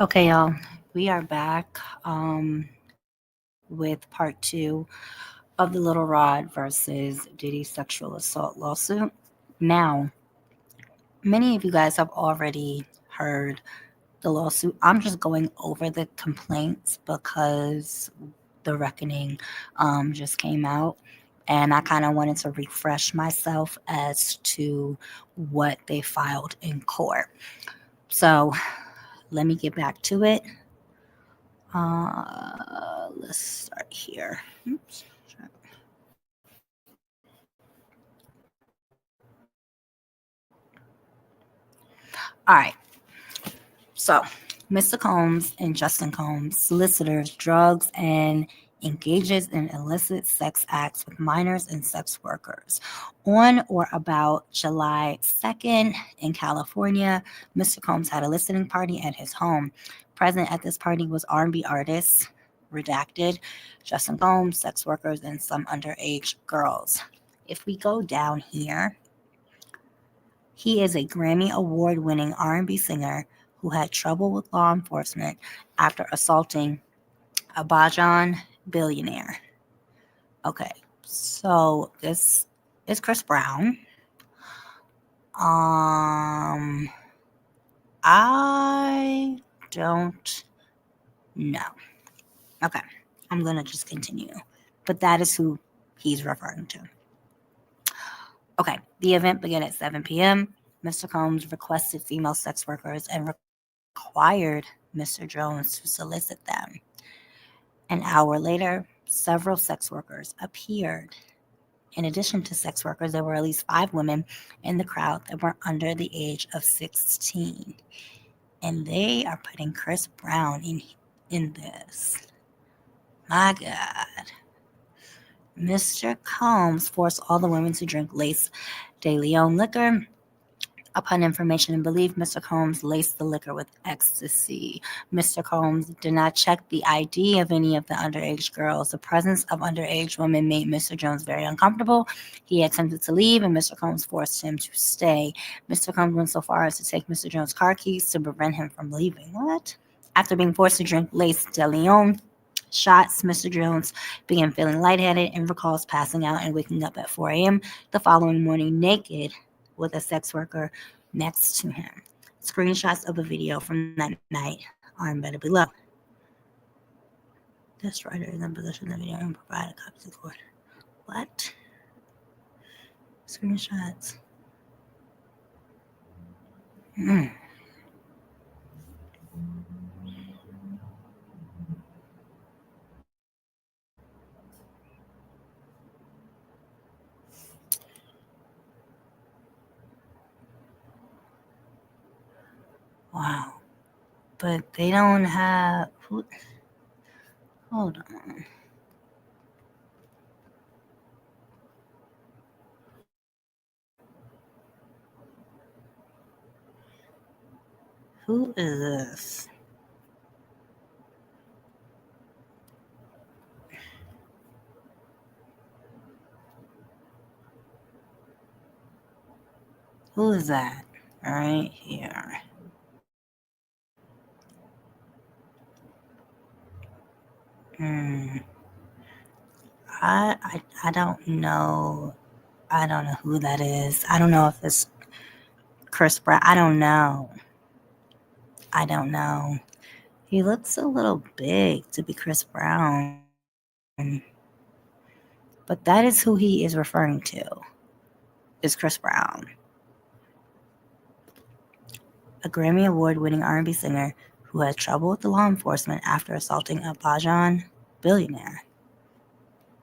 Okay, y'all, we are back with part two of the Little Rod versus Diddy sexual assault lawsuit. Now, many of you guys have already heard the lawsuit. I'm just going over the complaints because the reckoning just came out. And I kind of wanted to refresh myself as to what they filed in court. So let me get back to it. Let's start here. Oops. All right. So, Mr. Combs and Justin Combs solicitors drugs and engages in illicit sex acts with minors and sex workers. On or about July 2nd in California, Mr. Combs had a listening party at his home. Present at this party was R&B artists, redacted, Justin Combs, sex workers, and some underage girls. If we go down here, he is a Grammy Award-winning R&B singer who had trouble with law enforcement after assaulting a Bajan billionaire. Okay, so this is Chris Brown. Um, I don't know. Okay, I'm gonna just continue, but that is who he's referring to. Okay, the event began at 7 p.m. Mr. Combs requested female sex workers and required Mr. Jones to solicit them. An hour later, several sex workers appeared. In addition to sex workers, there were at least 5 women in the crowd that were under the age of 16. And they are putting Chris Brown in this. My God. Mr. Combs forced all the women to drink Lace de Leon liquor. Upon information and belief, Mr. Combs laced the liquor with ecstasy. Mr. Combs did not check the ID of any of the underage girls. The presence of underage women made Mr. Jones very uncomfortable. He attempted to leave, and Mr. Combs forced him to stay. Mr. Combs went so far as to take Mr. Jones' car keys to prevent him from leaving. What? After being forced to drink Lace de Leon shots, Mr. Jones began feeling lightheaded and recalls passing out and waking up at 4 a.m. the following morning naked with a sex worker next to him. Screenshots of a video from that night are embedded below. This writer is in possession of the video and provide a copy to the court. What? Screenshots. Wow. But they don't have. Hold on. Who is this? Who is that? Right here. I don't know. I don't know who that is. I don't know if it's Chris Brown. I don't know. He looks a little big to be Chris Brown. But that is who he is referring to. Is Chris Brown. A Grammy Award-winning R&B singer who had trouble with the law enforcement after assaulting a Bajan billionaire.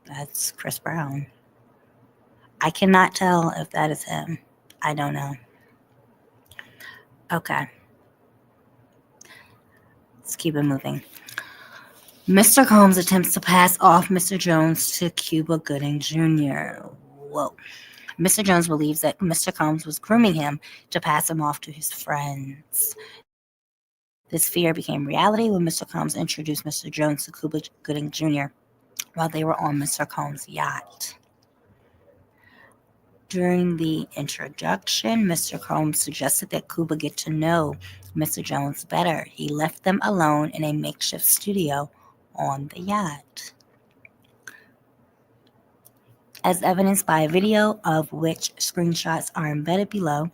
That's Chris Brown. I cannot tell if that is him. I don't know. Okay. Let's keep it moving. Mr. Combs attempts to pass off Mr. Jones to Cuba Gooding Jr. Whoa. Mr. Jones believes that Mr. Combs was grooming him to pass him off to his friends. This fear became reality when Mr. Combs introduced Mr. Jones to Cuba Gooding Jr. while they were on Mr. Combs' yacht. During the introduction, Mr. Combs suggested that Cuba get to know Mr. Jones better. He left them alone in a makeshift studio on the yacht. As evidenced by a video of which screenshots are embedded below,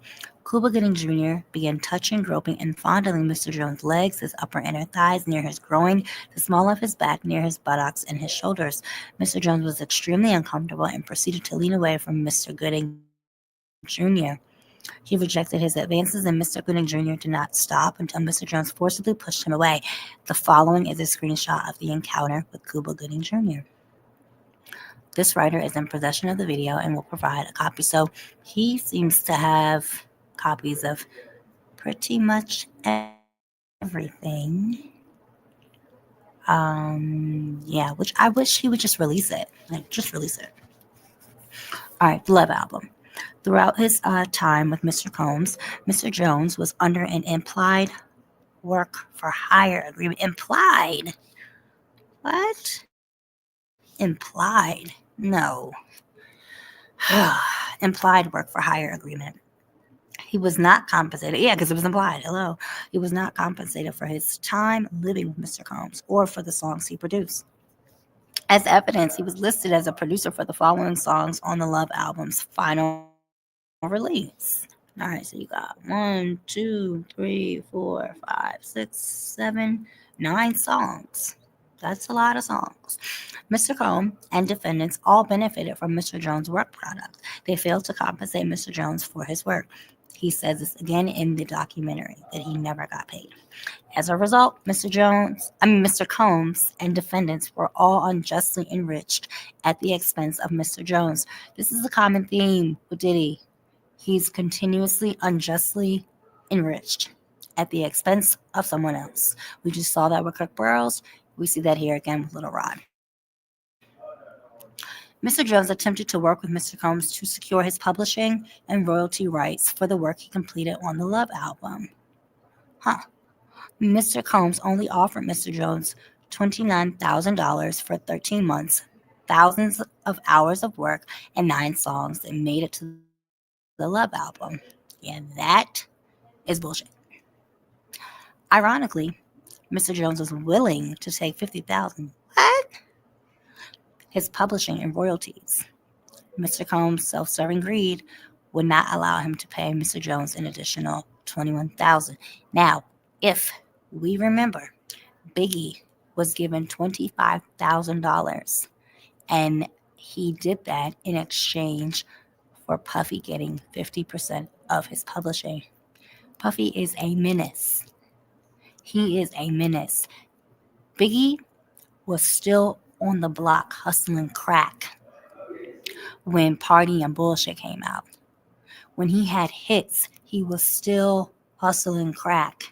Cuba Gooding Jr. began touching, groping, and fondling Mr. Jones' legs, his upper inner thighs, near his groin, the small of his back, near his buttocks, and his shoulders. Mr. Jones was extremely uncomfortable and proceeded to lean away from Mr. Gooding Jr. He rejected his advances, and Mr. Gooding Jr. did not stop until Mr. Jones forcibly pushed him away. The following is a screenshot of the encounter with Cuba Gooding Jr. This writer is in possession of the video and will provide a copy. So he seems to have copies of pretty much everything. Yeah, which I wish he would just release it. Like, just release it. All right, the Love album. Throughout his time with Mr. Combs, Mr. Jones was under an implied work for hire agreement. Implied? What? Implied? No. Implied work for hire agreement. He was not compensated. Yeah, because it was implied. Hello. He was not compensated for his time living with Mr. Combs or for the songs he produced. As evidence, he was listed as a producer for the following songs on the Love album's final release. All right, so you got 1, 2, 3, 4, 5, 6, 7, 9 songs. That's a lot of songs. Mr. Combs and defendants all benefited from Mr. Jones' work product. They failed to compensate Mr. Jones for his work. He says this again in the documentary that he never got paid. As a result, Mr. Combs and defendants were all unjustly enriched at the expense of Mr. Jones. This is a common theme with Diddy. He's continuously unjustly enriched at the expense of someone else. We just saw that with Kirk Burrows. We see that here again with Little Rod. Mr. Jones attempted to work with Mr. Combs to secure his publishing and royalty rights for the work he completed on the Love album. Mr. Combs only offered Mr. Jones $29,000 for 13 months, thousands of hours of work, and 9 songs that made it to the Love album. Yeah, that is bullshit. Ironically, Mr. Jones was willing to take $50,000. What? His publishing and royalties. Mr. Combs' self-serving greed would not allow him to pay Mr. Jones an additional $21,000. Now, if we remember, Biggie was given $25,000, and he did that in exchange for Puffy getting 50% of his publishing. Puffy is a menace. He is a menace. Biggie was still on the block hustling crack when Party and Bullshit came out. When he had hits, he was still hustling crack.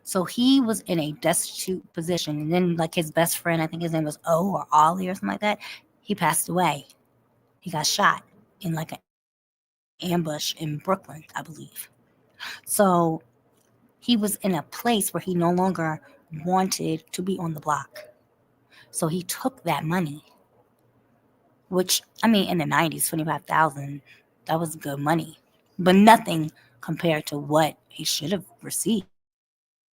So he was in a destitute position. And then, like, his best friend, I think his name was O or Ollie or something like that, he passed away. He got shot in like an ambush in Brooklyn, I believe. So he was in a place where he no longer wanted to be on the block. So he took that money, which, I mean, in the 90s, 25,000, that was good money, but nothing compared to what he should have received.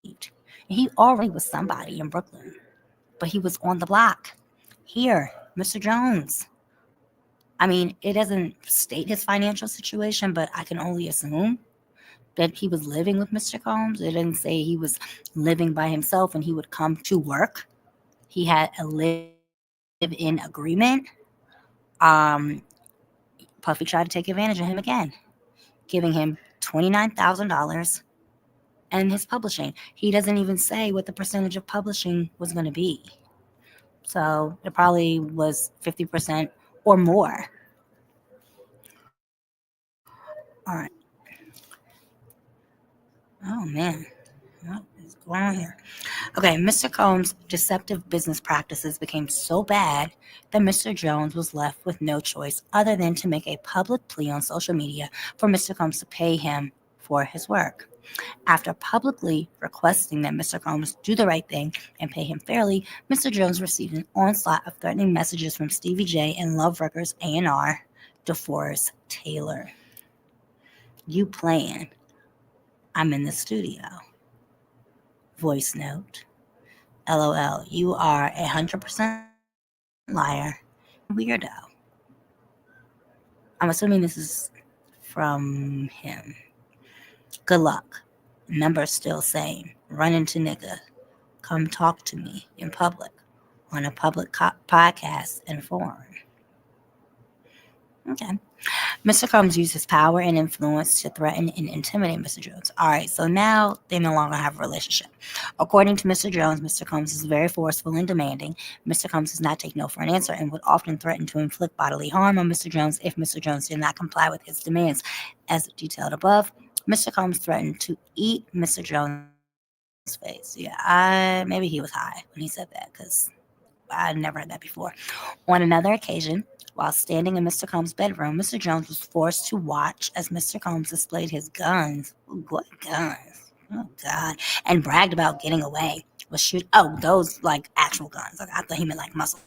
And he already was somebody in Brooklyn, but he was on the block. Here, Mr. Jones. I mean, it doesn't state his financial situation, but I can only assume that he was living with Mr. Combs. It didn't say he was living by himself and he would come to work. He had a live-in agreement. Puffy tried to take advantage of him again, giving him $29,000 and his publishing. He doesn't even say what the percentage of publishing was going to be. So it probably was 50% or more. All right. Oh, man. What is going on here? Okay, Mr. Combs' deceptive business practices became so bad that Mr. Jones was left with no choice other than to make a public plea on social media for Mr. Combs to pay him for his work. After publicly requesting that Mr. Combs do the right thing and pay him fairly, Mr. Jones received an onslaught of threatening messages from Stevie J and Love Records A&R, DeForest Taylor. You playing. I'm in the studio. Voice note. LOL, you are 100% liar and weirdo. I'm assuming this is from him. Good luck. Number still same. Run into nigga. Come talk to me in public on a public podcast and forum. Okay. Mr. Combs used his power and influence to threaten and intimidate Mr. Jones. All right, so now they no longer have a relationship. According to Mr. Jones, Mr. Combs is very forceful and demanding. Mr. Combs does not take no for an answer and would often threaten to inflict bodily harm on Mr. Jones if Mr. Jones did not comply with his demands. As detailed above, Mr. Combs threatened to eat Mr. Jones' face. Yeah, maybe he was high when he said that because I never heard that before. On another occasion, while standing in Mr. Combs' bedroom, Mr. Jones was forced to watch as Mr. Combs displayed his guns. Ooh, what guns? Oh God! And bragged about getting away. Was shoot? Oh, those like actual guns. Like, I thought he meant like muscles.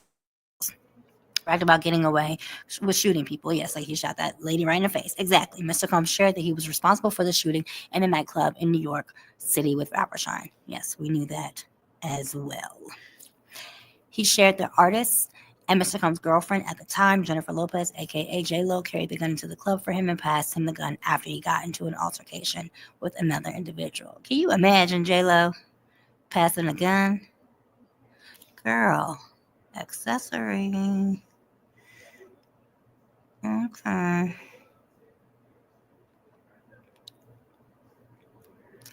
Bragged about getting away with shooting people. Yes, like he shot that lady right in the face. Exactly. Mr. Combs shared that he was responsible for the shooting in a nightclub in New York City with rapper Shine. Yes, we knew that as well. He shared the artist and Mr. Combs' girlfriend at the time, Jennifer Lopez, aka J Lo, carried the gun into the club for him and passed him the gun after he got into an altercation with another individual. Can you imagine J Lo passing a gun? Girl, accessory. Okay.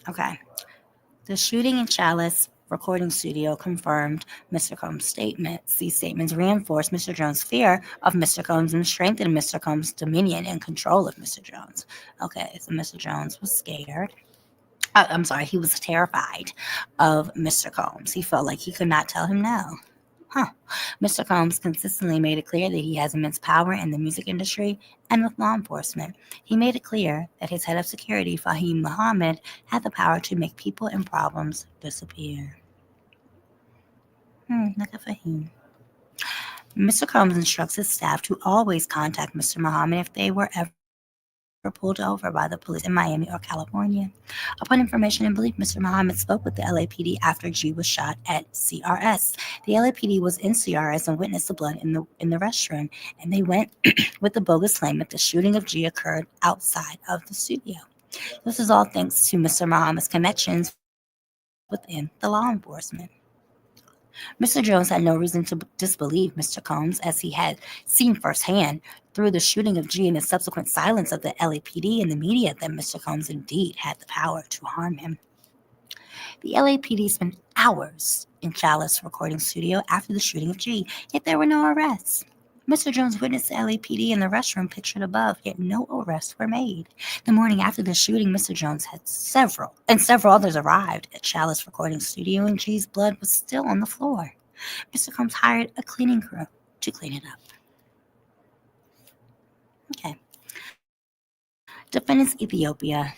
Okay. The shooting in Chalice recording studio confirmed Mr. Combs' statements. These statements reinforced Mr. Jones' fear of Mr. Combs and strengthened Mr. Combs' dominion and control of Mr. Jones. Okay, so Mr. Jones was scared. I'm sorry, he was terrified of Mr. Combs. He felt like he could not tell him no. Huh. Mr. Combs consistently made it clear that he has immense power in the music industry and with law enforcement. He made it clear that his head of security, Fahim Muhammad, had the power to make people and problems disappear. Look at Fahim. Mr. Combs instructs his staff to always contact Mr. Muhammad if they were ever pulled over by the police in Miami or California. Upon information and belief, Mr. Muhammad spoke with the LAPD after G was shot at CRS. The LAPD was in CRS and witnessed the blood in the restroom, and they went with the bogus claim that the shooting of G occurred outside of the studio. This is all thanks to Mr. Muhammad's connections within the law enforcement. Mr. Jones had no reason to disbelieve Mr. Combs, as he had seen firsthand through the shooting of G and the subsequent silence of the LAPD and the media that Mr. Combs indeed had the power to harm him. The LAPD spent hours in Chalice recording studio after the shooting of G, yet there were no arrests. Mr. Jones witnessed the LAPD in the restroom pictured above, yet no arrests were made. The morning after the shooting, Mr. Jones had several others arrived at Chalice recording studio, and G's blood was still on the floor. Mr. Combs hired a cleaning crew to clean it up. Okay. Defendants Ethiopia.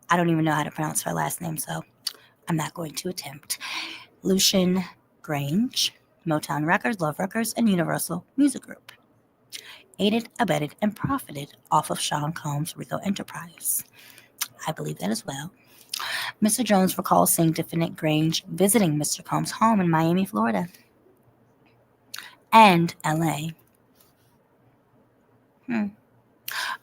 I don't even know how to pronounce her last name, so I'm not going to attempt. Lucian Grange, Motown Records, Love Records, and Universal Music Group. Aided, abetted, and profited off of Sean Combs' Rico Enterprise. I believe that as well. Mr. Jones recalls seeing defendant Grange visiting Mr. Combs' home in Miami, Florida, and LA.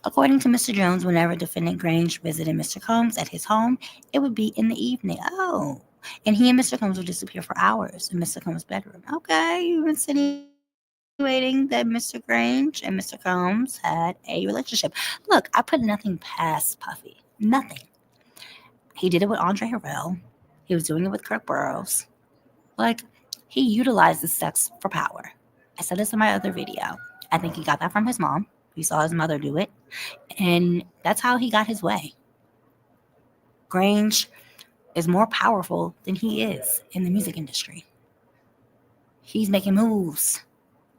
According to Mr. Jones, whenever defendant Grange visited Mr. Combs at his home, it would be in the evening. Oh. And he and Mr. Combs would disappear for hours in Mr. Combs' bedroom. Okay, you're insinuating that Mr. Grange and Mr. Combs had a relationship. Look, I put nothing past Puffy. Nothing. He did it with Andre Harrell. He was doing it with Kirk Burroughs. Like, he utilized the sex for power. I said this in my other video. I think he got that from his mom. He saw his mother do it. And that's how he got his way. Grange is more powerful than he is in the music industry. He's making moves.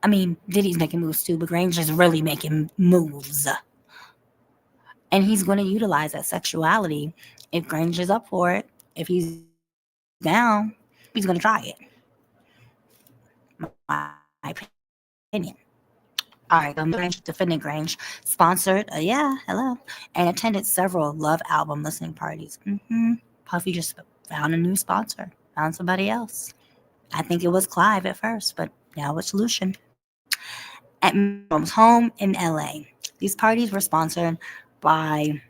I mean, Diddy's making moves too, but Grange is really making moves. And he's going to utilize that sexuality. If Grange is up for it, if he's down, he's going to try it. My opinion. All right. Defendant Grange sponsored, hello, and attended several Love album listening parties. Puffy just found a new sponsor, found somebody else. I think it was Clive at first, but now it's Lucian. At Mr. Combs' home in LA. These parties were sponsored by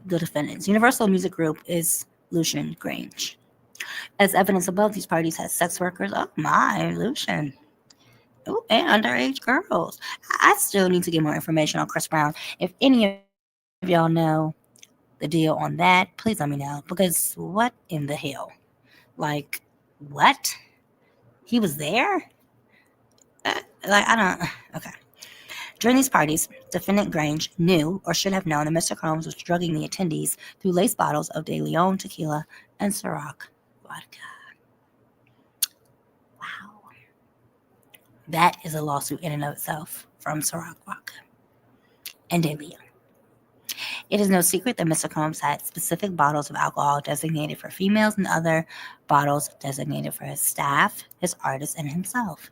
the defendants. Universal Music Group is Lucian Grange. As evidence above, these parties had sex workers. Oh my, Lucian. Ooh, and underage girls. I still need to get more information on Chris Brown. If any of y'all know the deal on that, please let me know. Because what in the hell? Like, what? He was there? I don't. Okay. During these parties, defendant Grange knew or should have known that Mr. Combs was drugging the attendees through lace bottles of De Leon tequila and Ciroc vodka. Wow. That is a lawsuit in and of itself from Ciroc vodka and De Leon. It is no secret that Mr. Combs had specific bottles of alcohol designated for females and other bottles designated for his staff, his artists, and himself.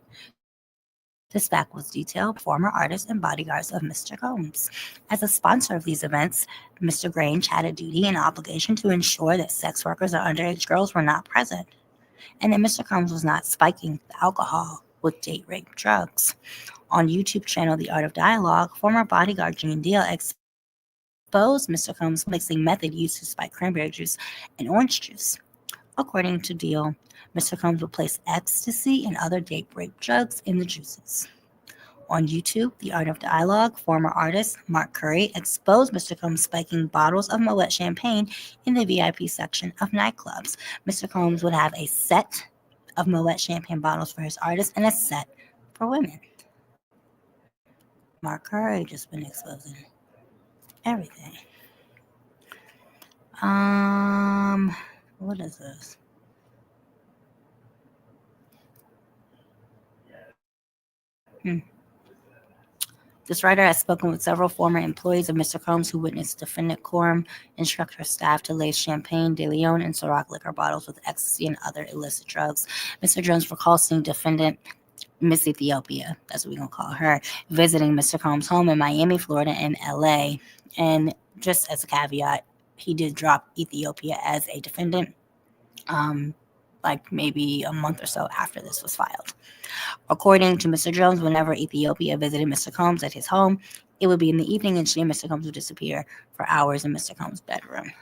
This fact was detailed by former artists and bodyguards of Mr. Combs. As a sponsor of these events, Mr. Grange had a duty and obligation to ensure that sex workers or underage girls were not present, and that Mr. Combs was not spiking the alcohol with date rape drugs. On YouTube channel The Art of Dialogue, former bodyguard Gene Deal exposed Mr. Combs' mixing method used to spike cranberry juice and orange juice. According to Deal, Mr. Combs would place ecstasy and other date rape drugs in the juices. On YouTube, The Art of Dialogue, former artist Mark Curry exposed Mr. Combs spiking bottles of Moet champagne in the VIP section of nightclubs. Mr. Combs would have a set of Moet champagne bottles for his artists and a set for women. Mark Curry just been exposing everything. What is this? This writer has spoken with several former employees of Mr. Combs who witnessed defendant Coram instruct her staff to lace champagne, De Leon, and Ciroc liquor bottles with ecstasy and other illicit drugs. Mr. Jones recalls seeing defendant Miss Ethiopia, that's what we're going to call her, visiting Mr. Combs' home in Miami, Florida, and LA. And just as a caveat, he did drop Ethiopia as a defendant, like maybe a month or so after this was filed. According to Mr. Jones, whenever Ethiopia visited Mr. Combs at his home, it would be in the evening and she and Mr. Combs would disappear for hours in Mr. Combs' bedroom.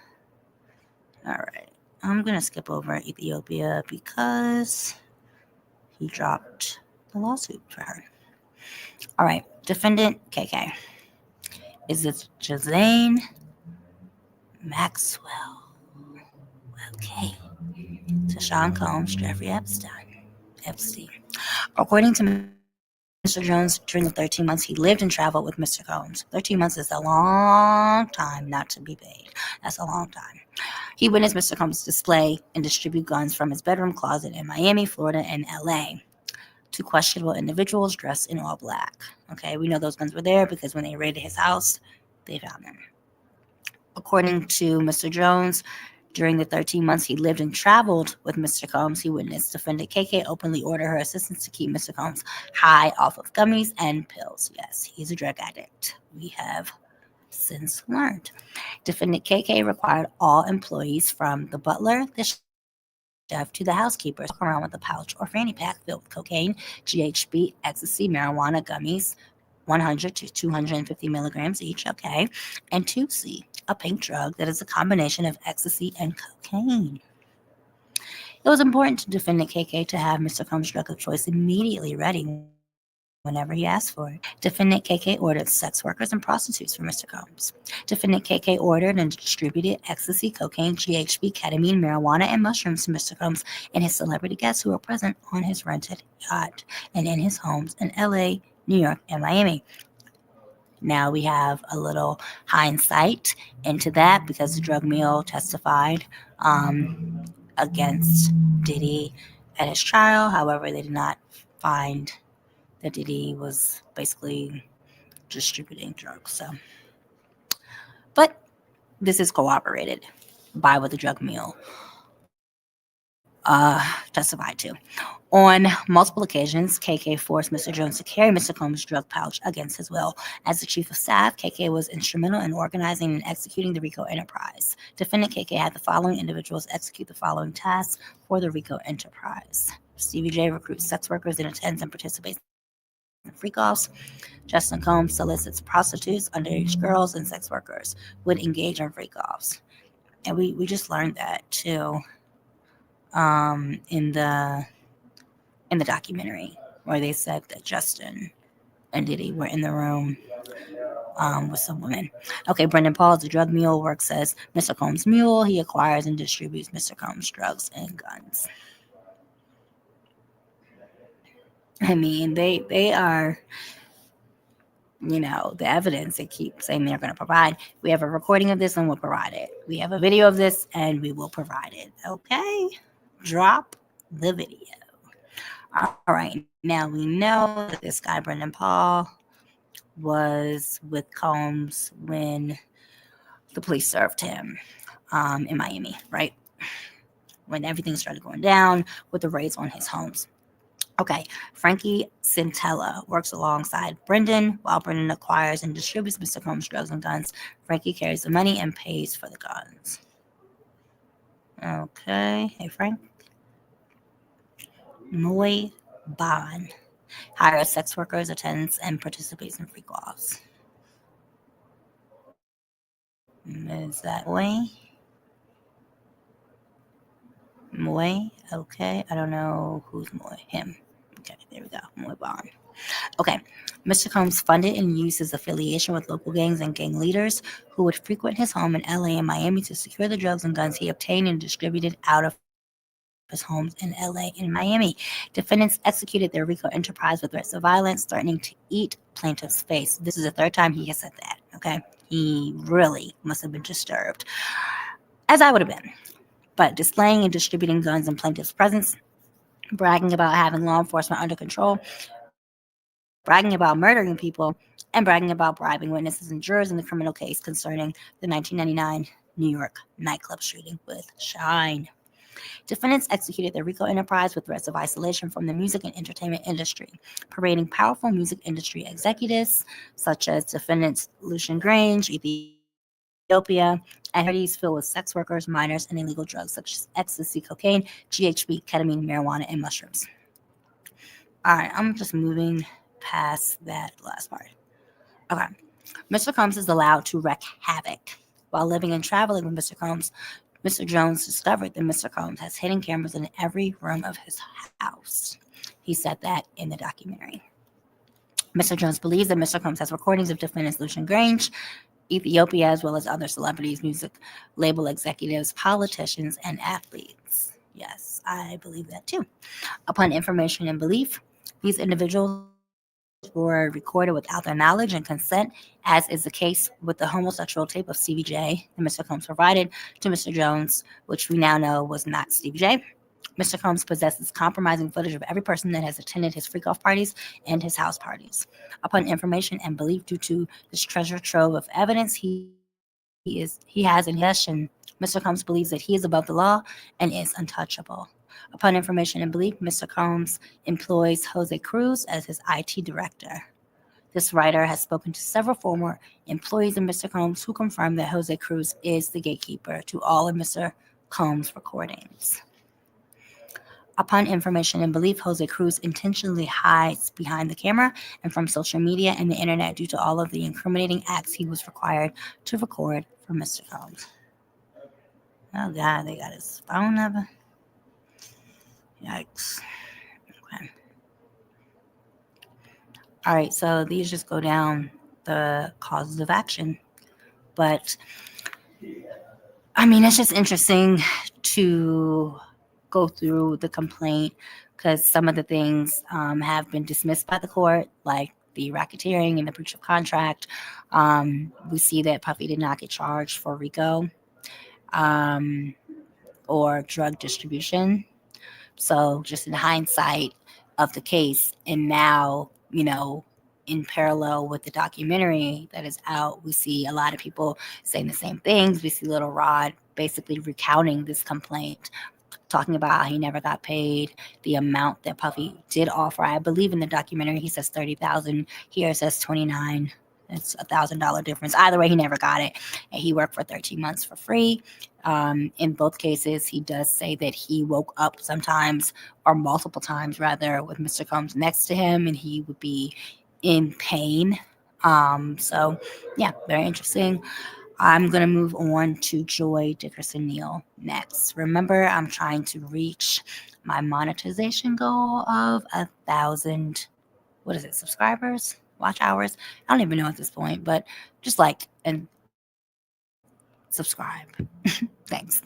All right. I'm going to skip over Ethiopia because he dropped the lawsuit for her. All right. Defendant KK. Is it Jazane Maxwell? Okay. Tashawn Combs, Jeffrey Epstein. According to Mr. Jones, during the 13 months he lived and traveled with Mr. Combs. 13 months is a long time not to be paid. That's a long time. He witnessed Mr. Combs display and distribute guns from his bedroom closet in Miami, Florida, and LA to questionable individuals dressed in all black. Okay, we know those guns were there because when they raided his house, they found them. According to Mr. Jones, during the 13 months he lived and traveled with Mr. Combs, he witnessed defendant KK openly order her assistants to keep Mr. Combs high off of gummies and pills. Yes, he's a drug addict. We have since learned. Defendant KK required all employees from the butler, the chef, to the housekeepers to walk around with a pouch or fanny pack filled with cocaine, GHB, ecstasy, marijuana, gummies, 100 to 250 milligrams each, okay, and 2C, a pink drug that is a combination of ecstasy and cocaine. It was important to defendant KK to have Mr. Combs' drug of choice immediately ready whenever he asked for it. Defendant KK ordered sex workers and prostitutes for Mr. Combs. Defendant KK ordered and distributed ecstasy, cocaine, GHB, ketamine, marijuana, and mushrooms to Mr. Combs and his celebrity guests who were present on his rented yacht and in his homes in LA, New York, and Miami. Now we have a little hindsight into that because the drug mule testified against Diddy at his trial. However, they did not find that Diddy was basically distributing drugs. But this is corroborated by what the drug mule testified to. On multiple occasions, KK forced Mr. Jones to carry Mr. Combs' drug pouch against his will. As the chief of staff, KK was instrumental in organizing and executing the RICO enterprise. Defendant KK had the following individuals execute the following tasks for the RICO enterprise. Stevie J recruits sex workers and attends and participates in freak-offs. Justin Combs solicits prostitutes, underage girls, and sex workers would engage in freak-offs. And we just learned that too in the documentary where they said that Justin and Diddy were in the room with some women. Okay, Brendan Paul's the drug mule works as Mr. Combs' mule. He acquires and distributes Mr. Combs' drugs and guns. I mean, they are, the evidence they keep saying they're going to provide. We have a recording of this and we'll provide it. We have a video of this and we will provide it. Okay? Drop the video. All right, now we know that this guy, Brendan Paul, was with Combs when the police served him in Miami, right? When everything started going down with the raids on his homes. Okay, Frankie Centella works alongside Brendan while Brendan acquires and distributes Mr. Combs' drugs and guns. Frankie carries the money and pays for the guns. Okay, hey Frank. Moy Bond hires sex workers, attends, and participates in freak-offs. Is that Moy? Okay, I don't know who's Moy. Him. Okay, there we go. Moy Bond. Okay, Mr. Combs funded and used his affiliation with local gangs and gang leaders who would frequent his home in LA and Miami to secure the drugs and guns he obtained and distributed out of his homes in LA and Miami. Defendants executed their RICO enterprise with threats of violence, threatening to eat plaintiff's face. This is the third time he has said that, okay? He really must have been disturbed, as I would have been. But displaying and distributing guns in plaintiff's presence, bragging about having law enforcement under control, bragging about murdering people, and bragging about bribing witnesses and jurors in the criminal case concerning the 1999 New York nightclub shooting with Shine. Defendants executed their RICO enterprise with threats of isolation from the music and entertainment industry, parading powerful music industry executives such as defendants Lucian Grange, Ethiopia, and parties filled with sex workers, minors, and illegal drugs such as ecstasy, cocaine, GHB, ketamine, marijuana, and mushrooms. All right, I'm just moving past that last part. Okay. Mr. Combs is allowed to wreak havoc. While living and traveling with Mr. Combs, Mr. Jones discovered that Mr. Combs has hidden cameras in every room of his house. He said that in the documentary. Mr. Jones believes that Mr. Combs has recordings of defendants Lucian Grange, Ethiopia, as well as other celebrities, music label executives, politicians, and athletes. Yes, I believe that too. Upon information and belief, these individuals were recorded without their knowledge and consent, as is the case with the homosexual tape of Stevie J that Mr. Combs provided to Mr. Jones, which we now know was not Stevie J. Mr. Combs possesses compromising footage of every person that has attended his freak-off parties and his house parties. Upon information and belief due to this treasure trove of evidence he has in possession, Mr. Combs believes that he is above the law and is untouchable. Upon information and belief, Mr. Combs employs Jose Cruz as his IT director. This writer has spoken to several former employees of Mr. Combs who confirm that Jose Cruz is the gatekeeper to all of Mr. Combs' recordings. Upon information and belief, Jose Cruz intentionally hides behind the camera and from social media and the internet due to all of the incriminating acts he was required to record for Mr. Combs. Oh God, they got his phone number. Yikes. Okay. All right, so these just go down the causes of action. But I mean, it's just interesting to go through the complaint because some of the things have been dismissed by the court, like the racketeering and the breach of contract. We see that Puffy did not get charged for RICO or drug distribution. So just in hindsight of the case, and now, in parallel with the documentary that is out, we see a lot of people saying the same things. We see Little Rod basically recounting this complaint talking about how he never got paid, the amount that Puffy did offer. I believe in the documentary he says 30,000. Here it says 29. It's $1,000 difference. Either way, he never got it, and he worked for 13 months for free. In both cases, he does say that he woke up sometimes, or multiple times rather, with Mr. Combs next to him, and he would be in pain. So, yeah, very interesting. I'm going to move on to Joy Dickerson Neal next. Remember, I'm trying to reach my monetization goal of 1,000, what is it, subscribers, watch hours? I don't even know at this point, but just like and subscribe. Thanks.